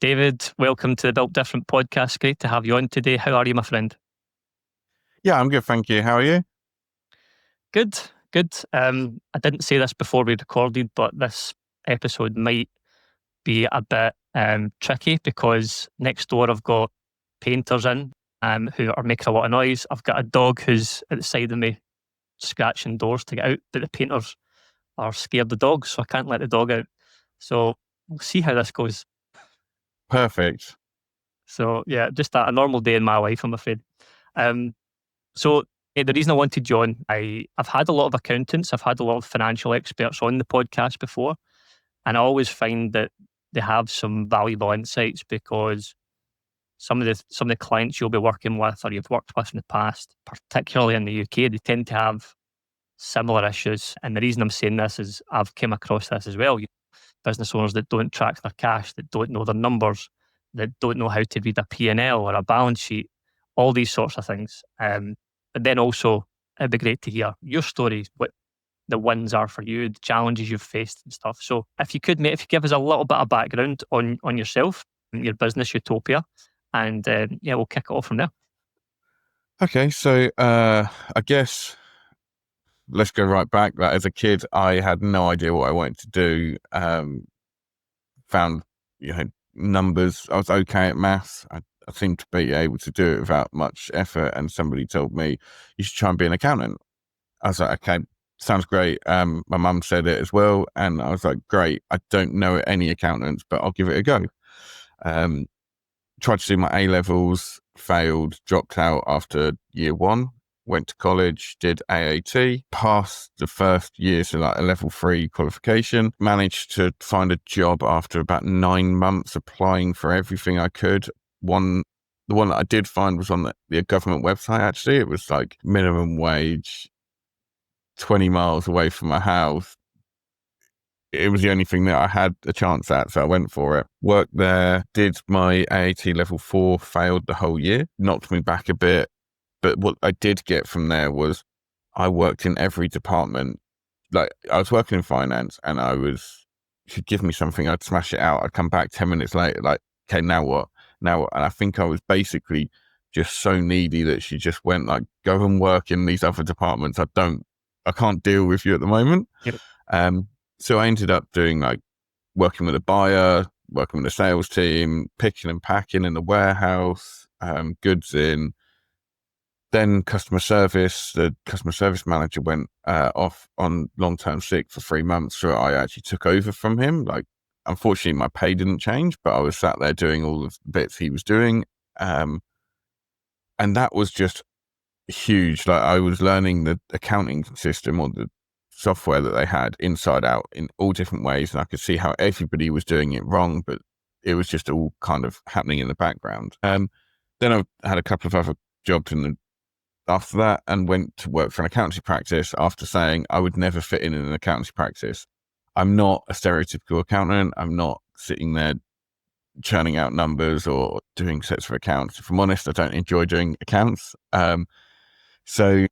David, welcome to the Built Different podcast. Great to have you on today. How are you, my friend? Yeah, I'm good, thank you. How are you? Good, good. I didn't say this before we recorded, but this episode might be a bit tricky because next door I've got painters in who are making a lot of noise. I've got a dog who's at the side of me scratching doors to get out, but the painters are scared of the dog, so I can't let the dog out. So we'll see how this goes. Perfect. So yeah, just a normal day in my life, I'm afraid. Um, So the reason I wanted you on, I've had a lot of accountants, I've had a lot of financial experts on the podcast before, and I always find that they have some valuable insights because some of the clients you'll be working with or you've worked with in the past, particularly in the UK, they tend to have similar issues. And the reason I'm saying this is I've come across this as well. Business owners that don't track their cash, that don't know their numbers, that don't know how to read a P&L or a balance sheet, all these sorts of things. But then also, it'd be great to hear your stories, what the wins are for you, the challenges you've faced and stuff. So if you could, mate, if you give us a little bit of background on yourself and your business, Youtopia, and yeah, we'll kick it off from there. Okay, so I guess let's go right back. That as a kid, I had no idea what I wanted to do. Found numbers. I was okay at maths. I seemed to be able to do it without much effort. And somebody told me you should try and be an accountant. I was like, okay, sounds great. My mum said it as well, and I was like, great. I don't know any accountants, but I'll give it a go. Tried to do my A-levels, failed, dropped out after year one, went to college, did AAT, passed the first year, so like a level 3 qualification, managed to find a job after about 9 months applying for everything I could. The one that I did find was on the government website, actually. It was like minimum wage, 20 miles away from my house. It was the only thing that I had a chance at, so I went for it. Worked there, did my AAT level 4, failed the whole year, knocked me back a bit. But what I did get from there was I worked in every department. Like, I was working in finance, and she'd give me something, I'd smash it out. I'd come back 10 minutes later, like, okay, now what? Now what? And I think I was basically just so needy that she just went like, go and work in these other departments. I can't deal with you at the moment. Yep. So I ended up doing like working with a buyer, working with a sales team, picking and packing in the warehouse, goods in. Then customer service. The customer service manager went off on long-term sick for 3 months, so I actually took over from him. Like, unfortunately, my pay didn't change, but I was sat there doing all the bits he was doing, and that was just huge. Like, I was learning the accounting system or the software that they had inside out in all different ways, and I could see how everybody was doing it wrong, but it was just all kind of happening in the background. Then I had a couple of other jobs after that, and went to work for an accountancy practice after saying I would never fit in an accountancy practice. I'm not a stereotypical accountant. I'm not sitting there churning out numbers or doing sets of accounts. If I'm honest, I don't enjoy doing accounts. So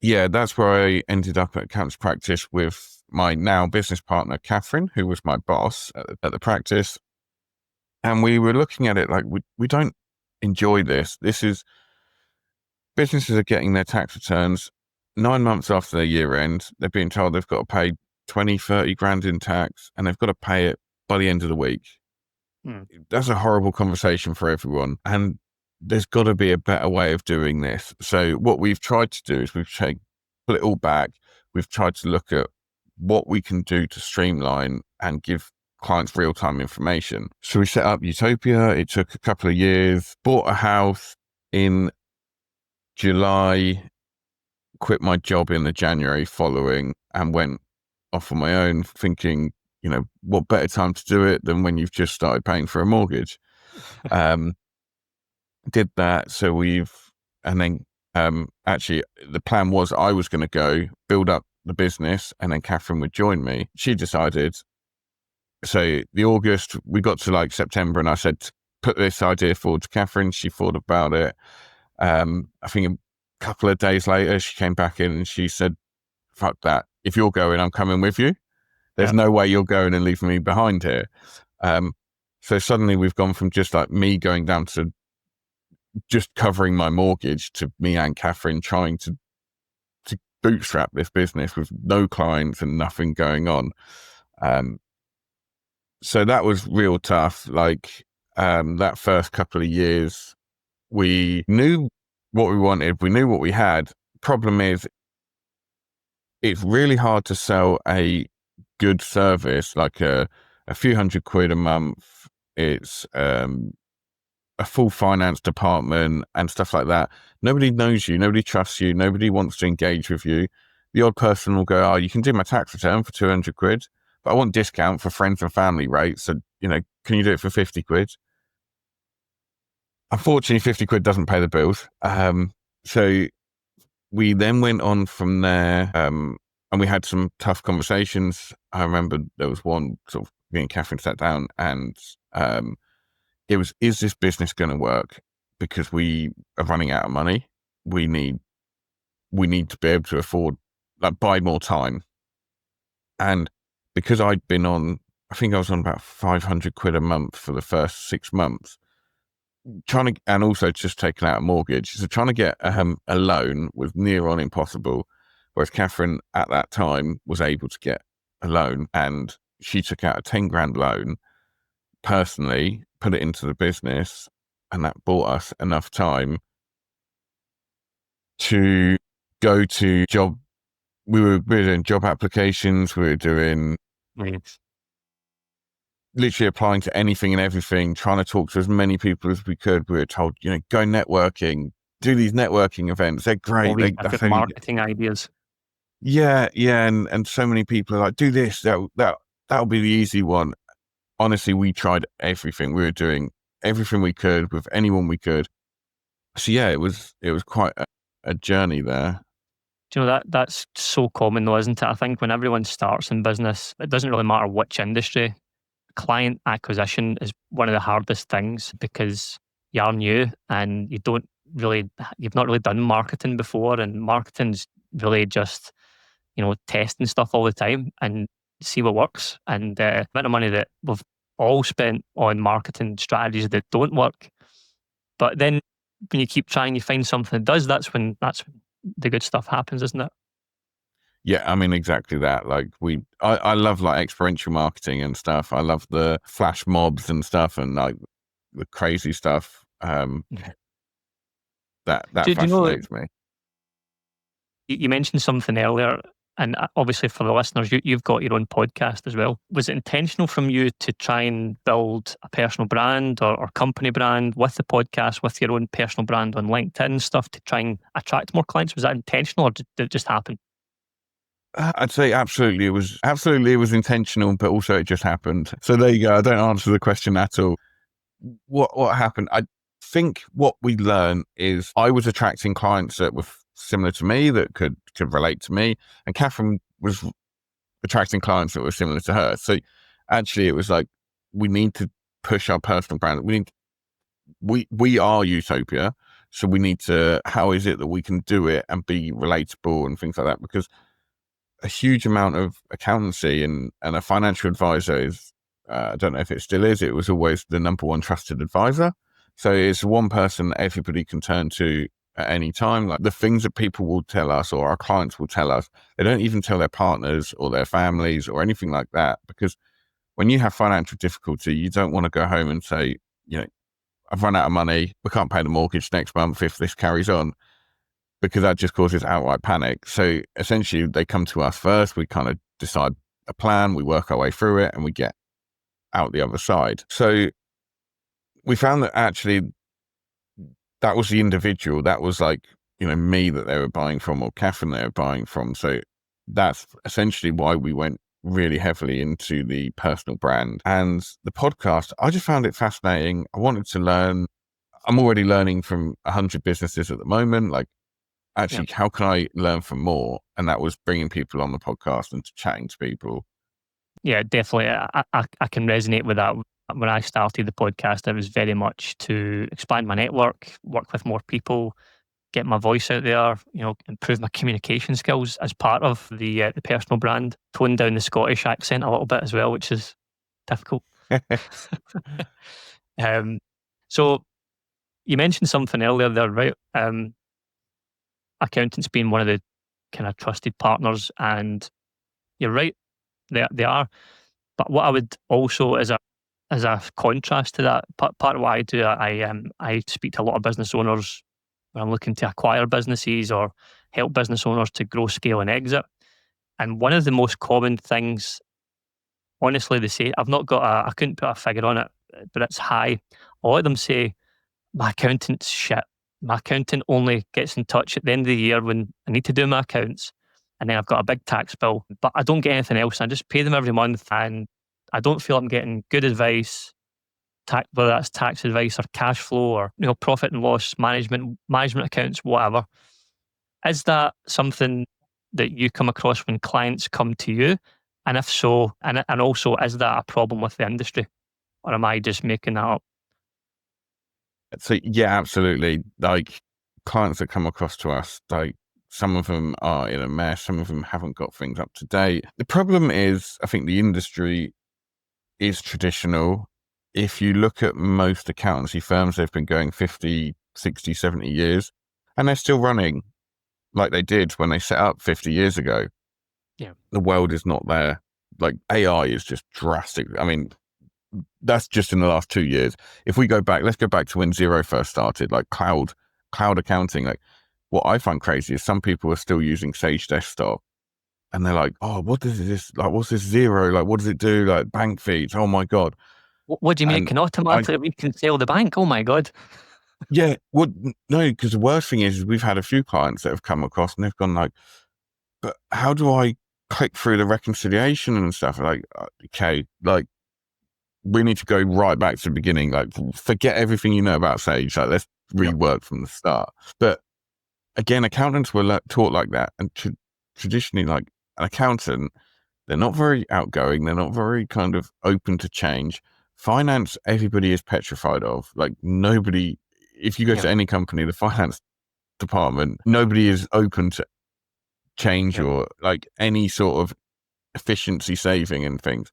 yeah, that's where I ended up at accounts practice with my now business partner, Catherine, who was my boss at the practice. And we were looking at it like, we don't enjoy this. Businesses are getting their tax returns 9 months after their year end. They're being told they've got to pay 20, 30 grand in tax, and they've got to pay it by the end of the week. That's a horrible conversation for everyone. And there's got to be a better way of doing this. So what we've tried to do is pull it all back. We've tried to look at what we can do to streamline and give clients real-time information. So we set up Youtopia. It took a couple of years, bought a house in July, quit my job in the January following, and went off on my own, thinking, what better time to do it than when you've just started paying for a mortgage. Did that. So actually the plan was I was going to go build up the business, and then Catherine would join me. She decided, so the August, we got to like September, and I said, put this idea forward to Catherine. She thought about it. I think a couple of days later, she came back in and she said, fuck that. If you're going, I'm coming with you. There's no way you're going and leaving me behind here. So suddenly we've gone from just like me going down to just covering my mortgage to me and Catherine trying to bootstrap this business with no clients and nothing going on. So that was real tough. Like that first couple of years, we knew what we wanted. We knew what we had. Problem is, it's really hard to sell a good service, like a few £100 a month. It's a full finance department and stuff like that. Nobody knows you. Nobody trusts you. Nobody wants to engage with you. The odd person will go, oh, you can do my tax return for £200, but I want discount for friends and family rates. So, can you do it for £50? Unfortunately, £50 doesn't pay the bills. So we then went on from there, and we had some tough conversations. I remember there was one sort of me and Catherine sat down, and it was, is this business going to work? Because we are running out of money. We need to be able to afford, like, buy more time. And because I'd been on, I think I was on about £500 a month for the first 6 months, and also just taking out a mortgage. So trying to get a loan was near on impossible. Whereas Catherine at that time was able to get a loan, and she took out a 10 grand loan personally, put it into the business, and that bought us enough time to go to job. We were doing job applications. We were doing literally applying to anything and everything, trying to talk to as many people as we could. We were told, go networking, do these networking events. They're great. All these different marketing ideas. Yeah. And so many people are like, do this, that'll be the easy one. Honestly, we tried everything. We were doing everything we could with anyone we could. So yeah, it was quite a journey there. Do you know that's so common though, isn't it? I think when everyone starts in business, it doesn't really matter which industry. Client acquisition is one of the hardest things because you are new and you've not really done marketing before, and marketing's really just testing stuff all the time and see what works. And the amount of money that we've all spent on marketing strategies that don't work, but then when you keep trying, you find something that does. That's when the good stuff happens, isn't it? Yeah, I mean, exactly that. Like I love like experiential marketing and stuff. I love the flash mobs and stuff and like the crazy stuff. That Do you know, fascinates me. you mentioned something earlier, and obviously for the listeners, you've got your own podcast as well. Was it intentional from you to try and build a personal brand or company brand with the podcast, with your own personal brand on LinkedIn and stuff to try and attract more clients? Was that intentional or did it just happen? I'd say absolutely it was intentional, but also it just happened. So there you go. I don't answer the question at all. What happened? I think what we learned is I was attracting clients that were similar to me, that could relate to me, and Catherine was attracting clients that were similar to her. So actually it was like, we need to push our personal brand. We are Youtopia. So we need to, how is it that we can do it and be relatable and things like that? Because a huge amount of accountancy and a financial advisor is, I don't know if it still is, it was always the number one trusted advisor. So it's one person that everybody can turn to at any time. Like the things that people will tell us or our clients will tell us, they don't even tell their partners or their families or anything like that. Because when you have financial difficulty, you don't want to go home and say, I've run out of money, we can't pay the mortgage next month if this carries on, because that just causes outright panic. So essentially they come to us first, we kind of decide a plan, we work our way through it, and we get out the other side. So we found that actually that was the individual, that was like, me that they were buying from, or Catherine they were buying from. So that's essentially why we went really heavily into the personal brand. And the podcast, I just found it fascinating. I wanted to learn. I'm already learning from 100 businesses at the moment. Like, actually, how can I learn from more? And that was bringing people on the podcast and chatting to people. Yeah, definitely. I can resonate with that. When I started the podcast, it was very much to expand my network, work with more people, get my voice out there, improve my communication skills as part of the personal brand, tone down the Scottish accent a little bit as well, which is difficult. Um, so you mentioned something earlier there, right? Accountants being one of the kind of trusted partners, and you're right, they are. But what I would also, as a contrast to that, part of what I do, I speak to a lot of business owners when I'm looking to acquire businesses or help business owners to grow, scale, and exit. And one of the most common things, honestly, they say, I couldn't put a figure on it, but it's high. A lot of them say, my accountant's shit. My accountant only gets in touch at the end of the year when I need to do my accounts. And then I've got a big tax bill, but I don't get anything else. I just pay them every month and I don't feel I'm getting good advice, whether that's tax advice or cash flow or profit and loss management accounts, whatever. Is that something that you come across when clients come to you? And if so, and also, is that a problem with the industry, or am I just making that up? So yeah, absolutely. Like clients that come across to us, like some of them are in a mess, some of them haven't got things up to date. The problem is, I think the industry is traditional. If you look at most accountancy firms, they've been going 50, 60, 70 years, and they're still running like they did when they set up 50 years ago. Yeah. The world is not there. Like AI is just drastic. I mean, that's just in the last 2 years. If we go back, let's go back to when Xero first started, like cloud accounting. Like what I find crazy is some people are still using Sage Desktop and they're like, oh, what is this? Like, what's this Xero? Like, what does it do? Like bank feeds. Oh my God. What do you mean it And can I, automatically reconcile the bank? Oh my God. yeah, well, no, because the worst thing is we've had a few clients that have come across and they've gone like, but how do I click through the reconciliation and stuff? Like, okay, like we need to go right back to the beginning. Like, forget everything you know about Sage. Like, let's Yep. rework from the start. But again, accountants were taught like that. And traditionally, like an accountant, they're not very outgoing. They're not very kind of open to change. Finance, everybody is petrified of. Like, nobody, if you go Yep. to any company, the finance department, nobody is open to change Yep. or like any sort of efficiency saving and things.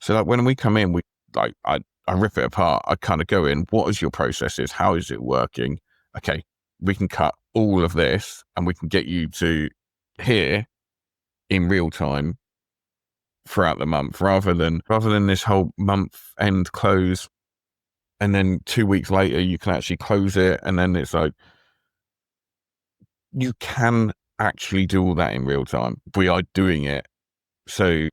So like when we come in, I rip it apart. I kind of go in, what is your processes? How is it working? Okay, we can cut all of this and we can get you to here in real time throughout the month rather than this whole month end close. And then 2 weeks later, you can actually close it. And then it's like, you can actually do all that in real time. We are doing it. So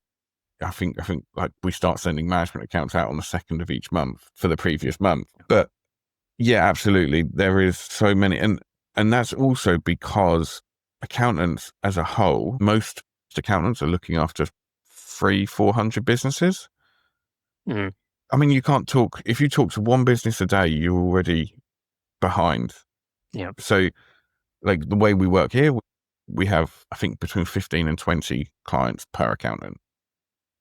I think like we start sending management accounts out on the 2nd of each month for the previous month. But yeah, absolutely. There is so many. And that's also because accountants as a whole, most accountants are looking after 400 businesses. Mm. I mean, you can't talk, if you talk to one business a day, you're already behind. Yep. So like the way we work here, we have, I think, between 15 and 20 clients per accountant.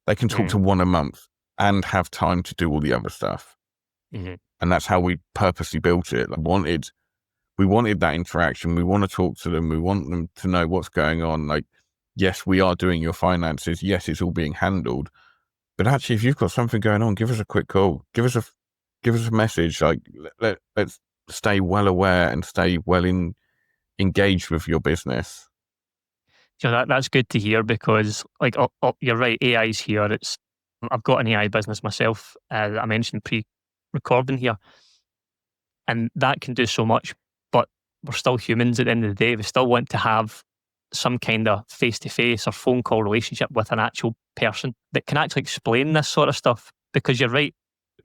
They can talk Mm. to one a month and have time to do all the other stuff. Mm-hmm. And that's how we purposely built it. Like we wanted that interaction. We want to talk to them. We want them to know what's going on. Like, yes, we are doing your finances. Yes, it's all being handled. But actually, if you've got something going on, give us a quick call. Give us a message. Like, let's stay well aware and stay well engaged with your business. So that's good to hear because, like, you're right. AI's here. I've got an AI business myself that I mentioned pre-recording here, and that can do so much. But we're still humans at the end of the day. We still want to have some kind of face-to-face or phone call relationship with an actual person that can actually explain this sort of stuff. Because you're right,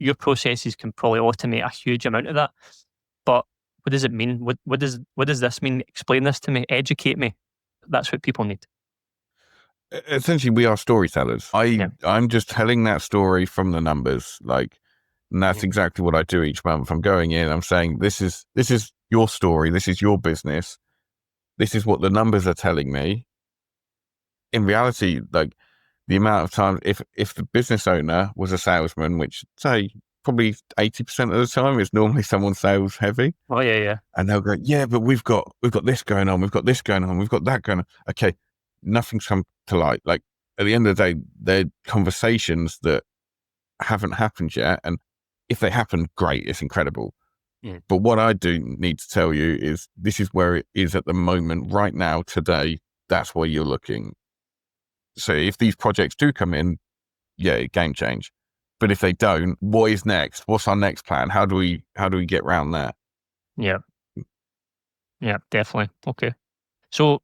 your processes can probably automate a huge amount of that. But what does it mean? What does this mean? Explain this to me. Educate me. That's what people need. Essentially, we are storytellers. Yeah. I'm just telling that story from the numbers. Like, and that's Yeah. exactly what I do each month. I'm going in, I'm saying, this is your story. This is your business. This is what the numbers are telling me. In reality, like the amount of times, if the business owner was a salesman, which say probably 80% of the time is normally someone sales heavy. Oh yeah, yeah. And they'll go, yeah, but we've got this going on. We've got this going on. We've got that going on. Okay. Nothing's come to light. Like at the end of the day, they're conversations that haven't happened yet. And if they happen, great, it's incredible. Mm. But what I do need to tell you is this is where it is at the moment, right now, today. That's where you're looking. So if these projects do come in, yeah, game change. But if they don't, what is next? What's our next plan? How do we get around that? Yeah. Yeah, definitely. Okay. So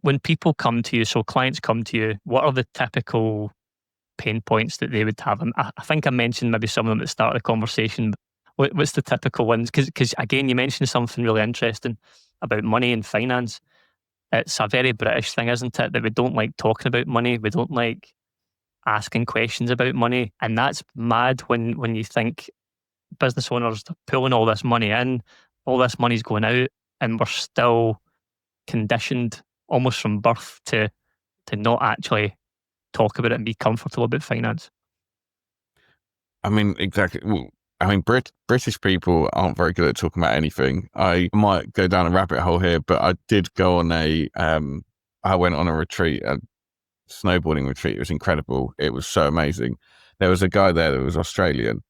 when people come to you, so clients come to you, what are the typical pain points that they would have? And I think I mentioned maybe some of them at the start of the conversation. What's the typical ones? Because again, you mentioned something really interesting about money and finance. It's a very British thing, isn't it? That we don't like talking about money. We don't like asking questions about money. And that's mad when you think business owners are pulling all this money in, all this money's going out, and we're still conditioned almost from birth to not actually talk about it and be comfortable about finance. I mean, exactly. Well, I mean, British people aren't very good at talking about anything. I might go down a rabbit hole here, but I did go on I went on a retreat, a snowboarding retreat. It was incredible. It was so amazing. There was a guy there that was Australian,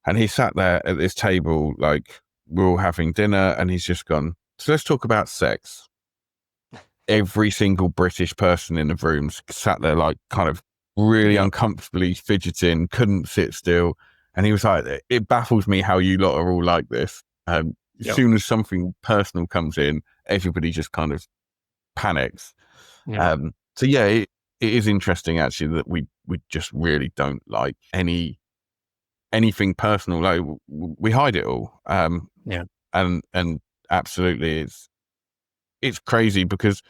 and he sat there at this table, like we're all having dinner, and he's just gone, so let's talk about sex. Every single British person in the room sat there, like, kind of really Yeah. uncomfortably fidgeting, couldn't sit still. And he was like, it baffles me how you lot are all like this. As Yeah. soon as something personal comes in, everybody just kind of panics. Yeah. So yeah, it is interesting actually that we just really don't like anything personal. Like, we hide it all. Yeah. And absolutely, it's crazy because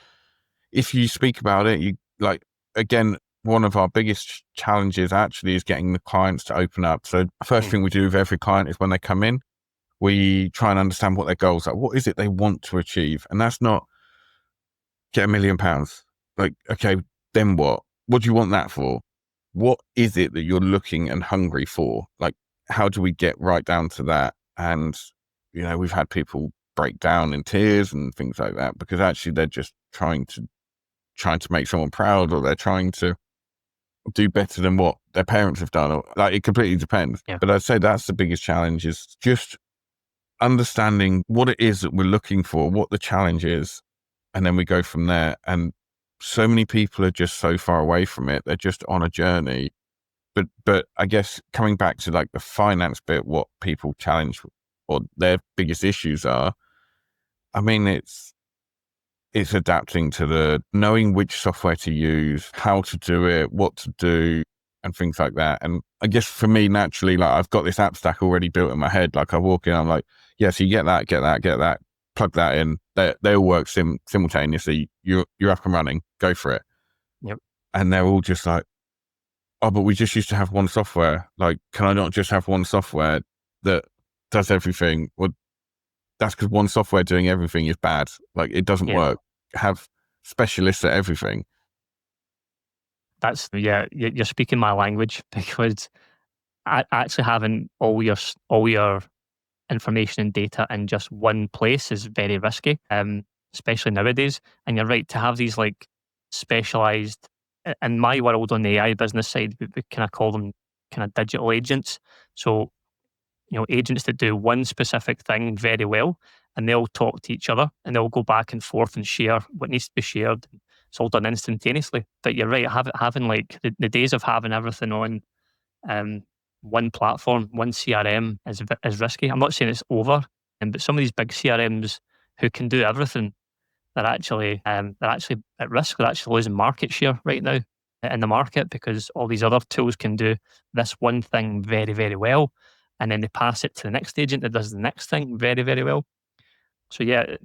if you speak about it, you like, again, one of our biggest challenges actually is getting the clients to open up. So the first Mm. thing we do with every client is when they come in, we try and understand what their goals are. What is it they want to achieve? And that's not get £1 million. Like, okay, then what? What do you want that for? What is it that you're looking and hungry for? Like, how do we get right down to that? And, we've had people break down in tears and things like that because actually they're just trying to make someone proud, or they're trying to do better than what their parents have done, or like, it completely depends. Yeah. But I'd say that's the biggest challenge, is just understanding what it is that we're looking for, what the challenge is, and then we go from there. And so many people are just so far away from it. They're just on a journey. But I guess coming back to like the finance bit, what people challenge or their biggest issues are, I mean, it's adapting to the knowing which software to use, how to do it, what to do, and things like that. And I guess for me, naturally, like, I've got this app stack already built in my head. Like, I walk in, I'm like, yeah, so you get that, plug that in. They all work simultaneously. You're up and running. Go for it. Yep. And they're all just like, oh, but we just used to have one software. Like, can I not just have one software that does everything? Well, that's because one software doing everything is bad. Like, it doesn't Yeah. work. Have specialists at everything. That's, yeah, you're speaking my language because actually having all your information and data in just one place is very risky, especially nowadays. And you're right, to have these like specialized, in my world on the AI business side, we kind of call them kind of digital agents. So, agents that do one specific thing very well, and they'll talk to each other and they'll go back and forth and share what needs to be shared. It's all done instantaneously. But you're right, having like the days of having everything on um, one platform, one CRM is risky. I'm not saying it's over, but some of these big CRMs who can do everything, they're actually at risk. They're actually losing market share right now in the market because all these other tools can do this one thing very, very well, and then they pass it to the next agent that does the next thing very, very well. So yeah,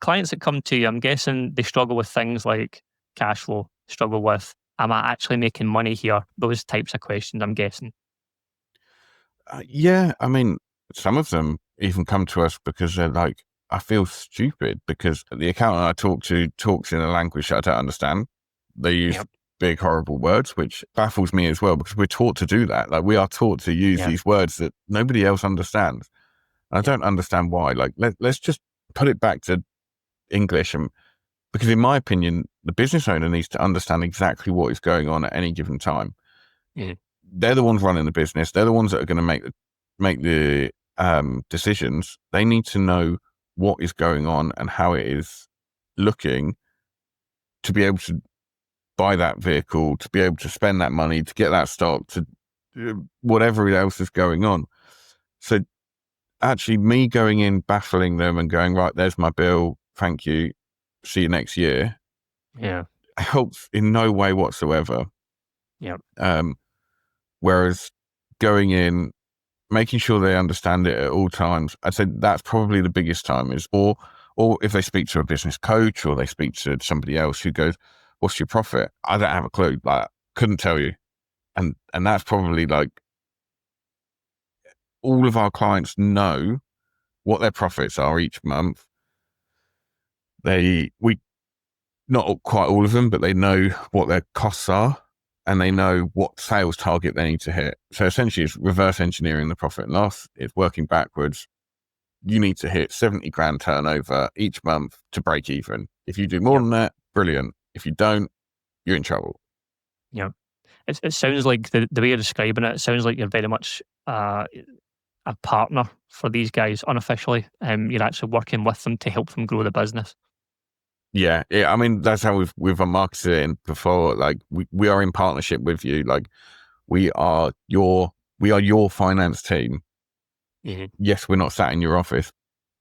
clients that come to you, I'm guessing they struggle with things like cash flow, struggle with, am I actually making money here? Those types of questions, I'm guessing. Yeah, I mean, some of them even come to us because they're like, I feel stupid because the accountant I talk to talks in a language that I don't understand. They use Yep. big, horrible words, which baffles me as well because we're taught to do that. Like, we are taught to use Yeah. these words that nobody else understands. And I Yeah. don't understand why. Like, let's just put it back to English. And because in my opinion, the business owner needs to understand exactly what is going on at any given time. Mhm. they're the ones running the business. They're the ones that are going to make the decisions. They need to know what is going on and how it is looking to be able to buy that vehicle, to be able to spend that money, to get that stock, to whatever else is going on. So actually me going in, baffling them and going, right, there's my bill, thank you, see you next year, helps in no way whatsoever. Whereas going in, making sure they understand it at all times, I'd say that's probably the biggest time is, or if they speak to a business coach or they speak to somebody else who goes, what's your profit? I don't have a clue. Like, couldn't tell you. And that's probably like, all of our clients know what their profits are each month. Not quite all of them, but they know what their costs are and they know what sales target they need to hit. So essentially it's reverse engineering the profit and loss. It's working backwards. You need to hit 70 grand turnover each month to break even. If you do more than that, brilliant. If you don't, you're in trouble. Yeah. It sounds like the way you're describing it, sounds like you're very much a partner for these guys unofficially. You're actually working with them to help them grow the business. Yeah. I mean, that's how we've marketed it before. Like we are in partnership with you. Like we are your finance team. Mm-hmm. Yes, we're not sat in your office,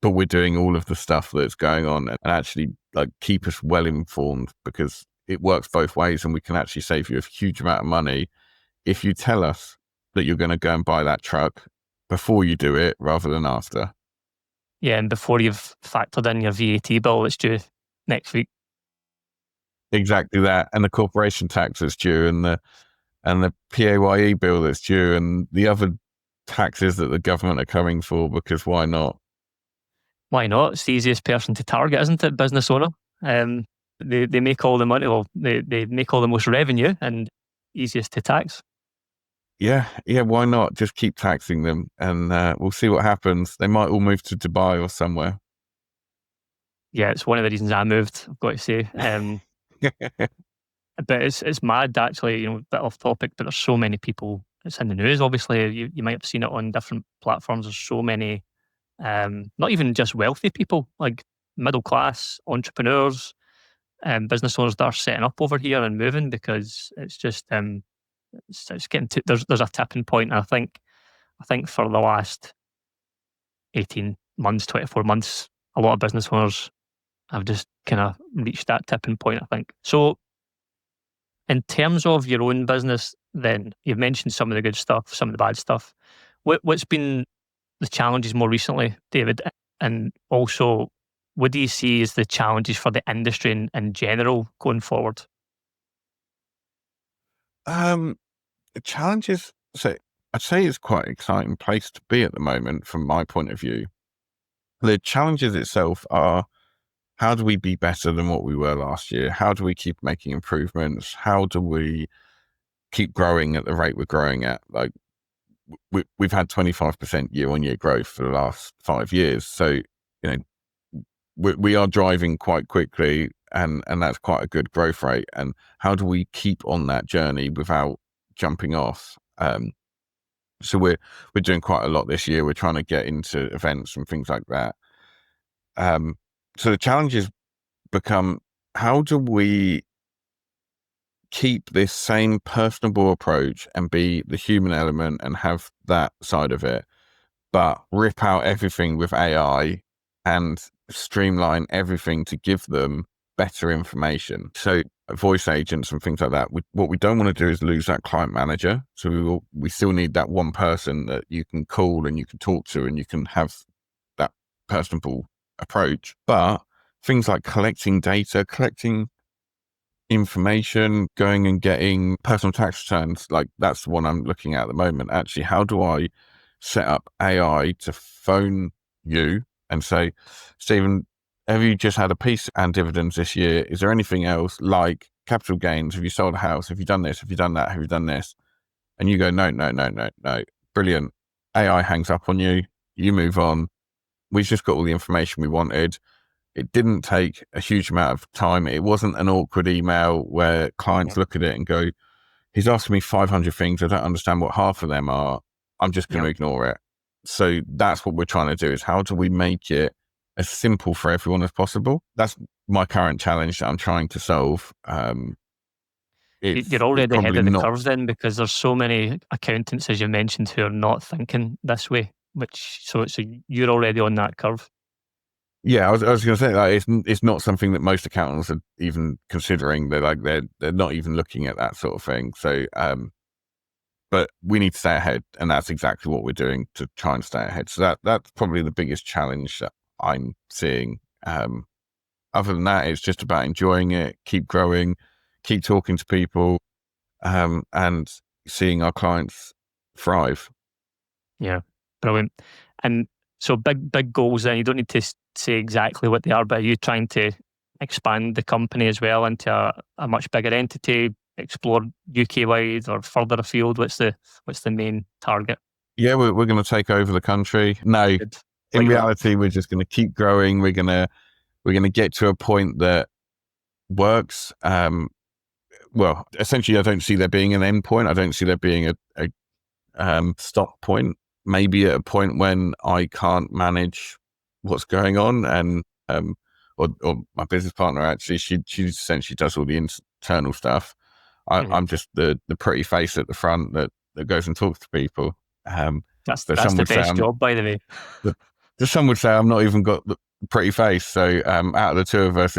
but we're doing all of the stuff that's going on and actually like keep us well informed, because it works both ways and we can actually save you a huge amount of money if you tell us that you're going to go and buy that truck before you do it rather than after. Yeah, and before you've factored in your VAT bill that's due next week. Exactly that. And the corporation tax that's due and the PAYE bill that's due and the other taxes that the government are coming for, because why not? Why not? It's the easiest person to target, isn't it? Business owner. They make all the money. Well, they make all the most revenue and easiest to tax. Yeah. Why not? Just keep taxing them and we'll see what happens. They might all move to Dubai or somewhere. Yeah, it's one of the reasons I moved, I've got to say. But it's mad actually, bit off topic, but there's so many people, it's in the news, obviously. You might have seen it on different platforms. There's so many, not even just wealthy people, like middle class entrepreneurs and business owners that are setting up over here and moving because it's just it's getting to, there's a tipping point. And I think for the last 18 months, 24 months, a lot of business owners have just kind of reached that tipping point, I think. So in terms of your own business, then you've mentioned some of the good stuff, some of the bad stuff. What's been the challenges more recently, David? And also, what do you see as the challenges for the industry in general going forward? The challenges, so I'd say it's quite an exciting place to be at the moment from my point of view. The challenges itself are, how do we be better than what we were last year? How do we keep making improvements? How do we keep growing at the rate we're growing at? Like we've had 25% year-on-year growth for the last 5 years. So, we are driving quite quickly and that's quite a good growth rate. And how do we keep on that journey without jumping off? So we're doing quite a lot this year. We're trying to get into events and things like that. So the challenges become, how do we keep this same personable approach and be the human element and have that side of it, but rip out everything with AI and streamline everything to give them better information. So voice agents and things like that. What we don't want to do is lose that client manager. So we still need that one person that you can call and you can talk to and you can have that personable approach. But things like collecting data, collecting information, going and getting personal tax returns, like that's the one I'm looking at the moment. Actually, how do I set up AI to phone you and say, Stephen, have you just had a piece and dividends this year? Is there anything else like capital gains? Have you sold a house? Have you done this? Have you done that? Have you done this? And you go, no. Brilliant. AI hangs up on you. You move on. We've just got all the information we wanted. It didn't take a huge amount of time. It wasn't an awkward email where clients look at it and go, he's asking me 500 things. I don't understand what half of them are. I'm just going to ignore it. So that's what we're trying to do, is how do we make it as simple for everyone as possible? That's my current challenge that I'm trying to solve. You're already ahead of the curve then, because there's so many accountants, as you mentioned, who are not thinking this way, so you're already on that curve. Yeah, I was going to say, like, it's not something that most accountants are even considering. They're not even looking at that sort of thing. So, but we need to stay ahead, and that's exactly what we're doing to try and stay ahead. So that's probably the biggest challenge that I'm seeing. Other than that, it's just about enjoying it, keep growing, keep talking to people, and seeing our clients thrive. Yeah, brilliant. And so big goals then. You don't need to say exactly what they are, but are you trying to expand the company as well into a much bigger entity, explore UK wide or further afield? What's the main target? Yeah, we're going to take over the country. No, Good. in reality, we're just going to keep growing. We're going to get to a point that works. Well, essentially, I don't see there being an end point. I don't see there being a stop point. Maybe at a point when I can't manage what's going on, and or my business partner, actually, she essentially does all the internal stuff. I'm just the pretty face at the front that goes and talks to people. That's the best job, by the way. Some would say I'm not even got the pretty face. So out of the two of us,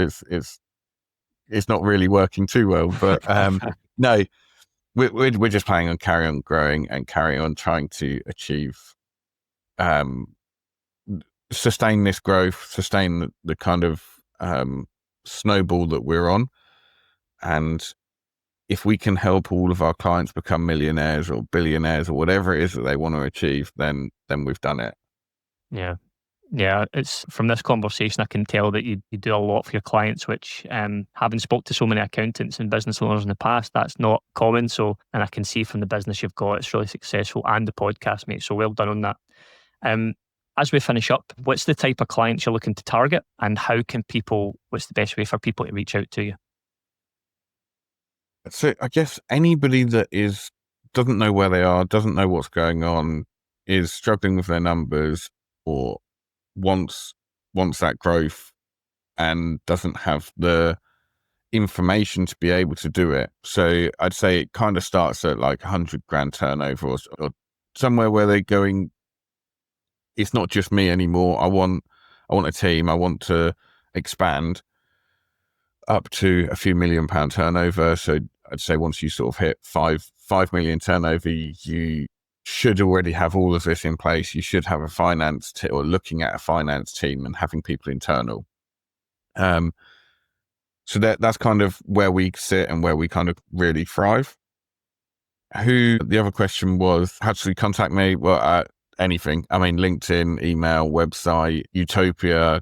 it's not really working too well. But no, we're just planning on carry on growing and carry on trying to achieve, sustain this growth, sustain the kind of snowball that we're on. And if we can help all of our clients become millionaires or billionaires or whatever it is that they want to achieve, then we've done it. Yeah. Yeah, it's from this conversation, I can tell that you do a lot for your clients, which, having spoke to so many accountants and business owners in the past, that's not common. So, and I can see from the business you've got, it's really successful, and the podcast, mate. So well done on that. As we finish up, what's the type of clients you're looking to target, and what's the best way for people to reach out to you? So I guess anybody that doesn't know where they are, doesn't know what's going on, is struggling with their numbers, or wants that growth and doesn't have the information to be able to do it. So I'd say it kind of starts at like 100 grand turnover, or somewhere where they're going, it's not just me anymore. I want a team. I want to expand up to a few £1 million turnover. So I'd say once you sort of hit 5 million turnover, you should already have all of this in place. You should have a finance or looking at a finance team and having people internal. So that's kind of where we sit and where we kind of really thrive. The other question was, how to contact me? Well, anything. I mean, LinkedIn, email, website, Youtopia,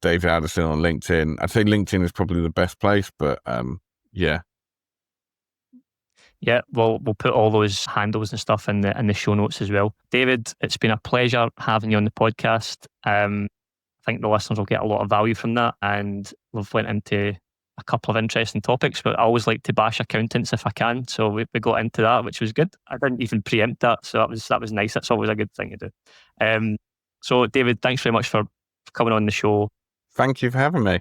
David Adderson on LinkedIn. I'd say LinkedIn is probably the best place, but yeah. Yeah, well, we'll put all those handles and stuff in the show notes as well. David, it's been a pleasure having you on the podcast. I think the listeners will get a lot of value from that, and we've went into a couple of interesting topics, but I always like to bash accountants if I can. So we got into that, which was good. I didn't even preempt that, so that was nice. That's always a good thing to do. So David, thanks very much for coming on the show. Thank you for having me.